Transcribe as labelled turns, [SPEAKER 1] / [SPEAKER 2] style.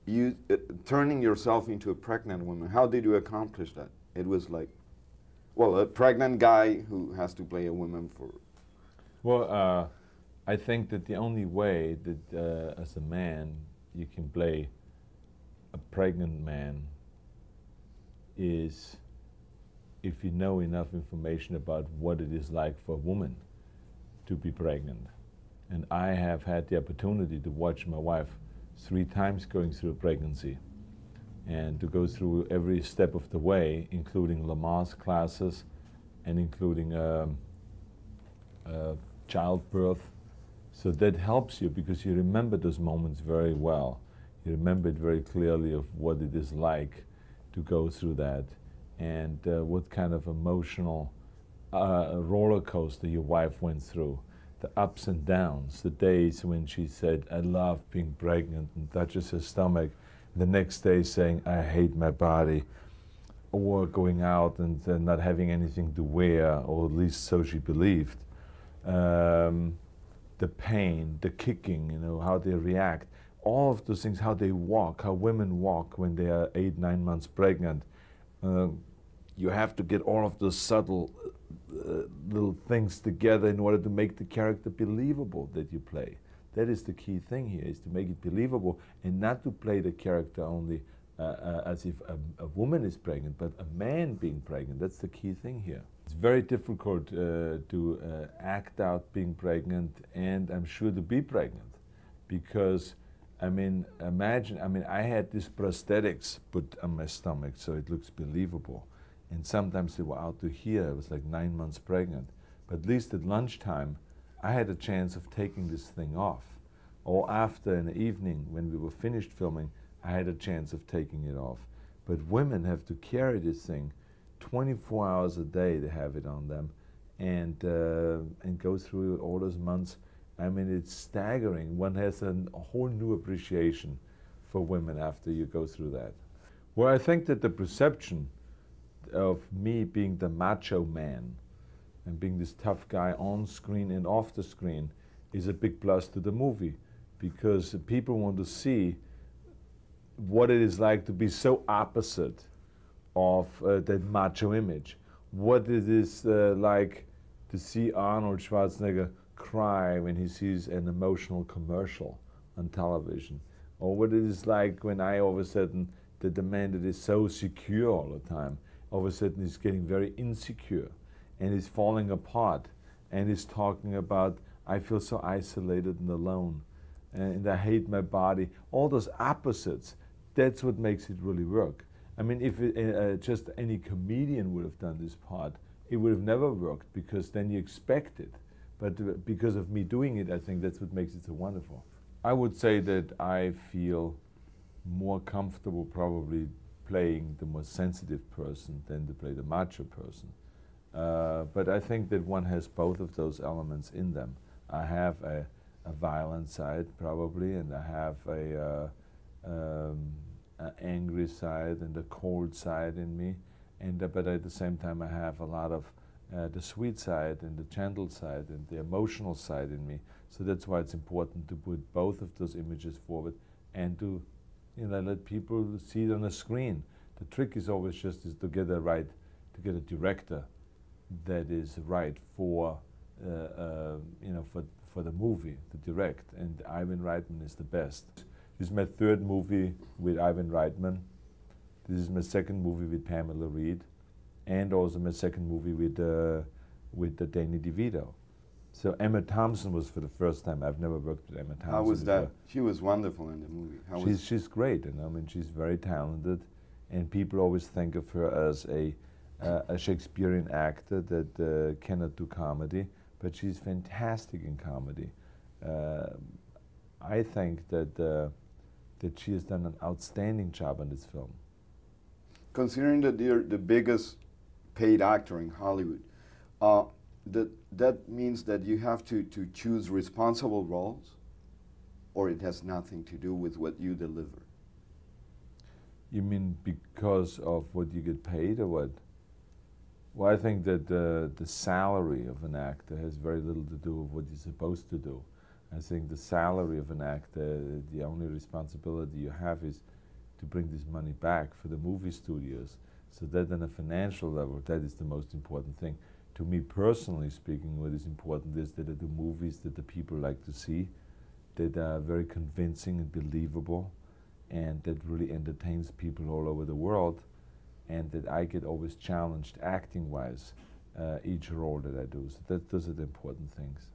[SPEAKER 1] you turning yourself into a pregnant woman. How did you accomplish that? It was like, well, a pregnant guy who has to play a woman for.
[SPEAKER 2] Well, I think that the only way that as a man you can play a pregnant man is if you know enough information about what it is like for a woman to be pregnant. And I have had the opportunity to watch my wife 3 times going through a pregnancy and to go through every step of the way, including Lamaze classes and including childbirth. So that helps you because you remember those moments very well. You remember it very clearly of what it is like to go through that and what kind of emotional roller coaster your wife went through. The ups and downs, the days when she said, I love being pregnant, and touches her stomach, the next day saying, I hate my body, or going out and not having anything to wear, or at least so she believed. The pain, the kicking, you know, how they react, all of those things, how they walk, how women walk when they are 8, 9 months pregnant. You have to get all of those subtle little things together in order to make the character believable that you play. That is the key thing here, is to make it believable and not to play the character only as if a woman is pregnant, but a man being pregnant. That's the key thing here. It's very difficult to act out being pregnant and I'm sure to be pregnant because, I mean, imagine, I had these prosthetics put on my stomach so it looks believable. And sometimes they were out to here. I was like 9 months pregnant. But at least at lunchtime, I had a chance of taking this thing off. Or after in the evening, when we were finished filming, I had a chance of taking it off. But women have to carry this thing 24 hours a day. They have it on them, and go through all those months. I mean, it's staggering. One has a whole new appreciation for women after you go through that. Well, I think that the perception of me being the macho man and being this tough guy on screen and off the screen is a big plus to the movie because people want to see what it is like to be so opposite of that macho image. What it is like to see Arnold Schwarzenegger cry when he sees an emotional commercial on television, or what it is like when I all of a sudden, the man that is so secure all the time, all of a sudden he's getting very insecure and he's falling apart and he's talking about, I feel so isolated and alone and I hate my body. All those opposites, that's what makes it really work. I mean, if just any comedian would have done this part, it would have never worked because then you expect it. But because of me doing it, I think that's what makes it so wonderful. I would say that I feel more comfortable probably playing the more sensitive person than to play the macho person. But I think that one has both of those elements in them. I have a violent side probably, and I have an angry side and a cold side in me. But at the same time I have a lot of the sweet side and the gentle side and the emotional side in me. So that's why it's important to put both of those images forward and to let people see it on a screen. The trick is always just to get a director that is right for for the movie to direct, and Ivan Reitman is the best. This is my 3rd movie with Ivan Reitman. This is my 2nd movie with Pamela Reed, and also my 2nd movie with Danny DeVito. So Emma Thompson was for the first time. I've never worked with Emma Thompson.
[SPEAKER 1] How was
[SPEAKER 2] before.
[SPEAKER 1] that? She was wonderful in the movie.
[SPEAKER 2] She's great, and I mean she's very talented, and people always think of her as a Shakespearean actor that cannot do comedy, but she's fantastic in comedy. I think that she has done an outstanding job on this film.
[SPEAKER 1] Considering that you're the biggest paid actor in Hollywood, that means that you have to choose responsible roles, or it has nothing to do with what you deliver?
[SPEAKER 2] You mean because of what you get paid, or what? Well, I think that the salary of an actor has very little to do with what you're supposed to do. I think the salary of an actor, the only responsibility you have is to bring this money back for the movie studios. So that on a financial level, that is the most important thing. To me personally speaking, what is important is that the movies that the people like to see, that are very convincing and believable, and that really entertains people all over the world, and that I get always challenged acting-wise each role that I do. So those are the important things.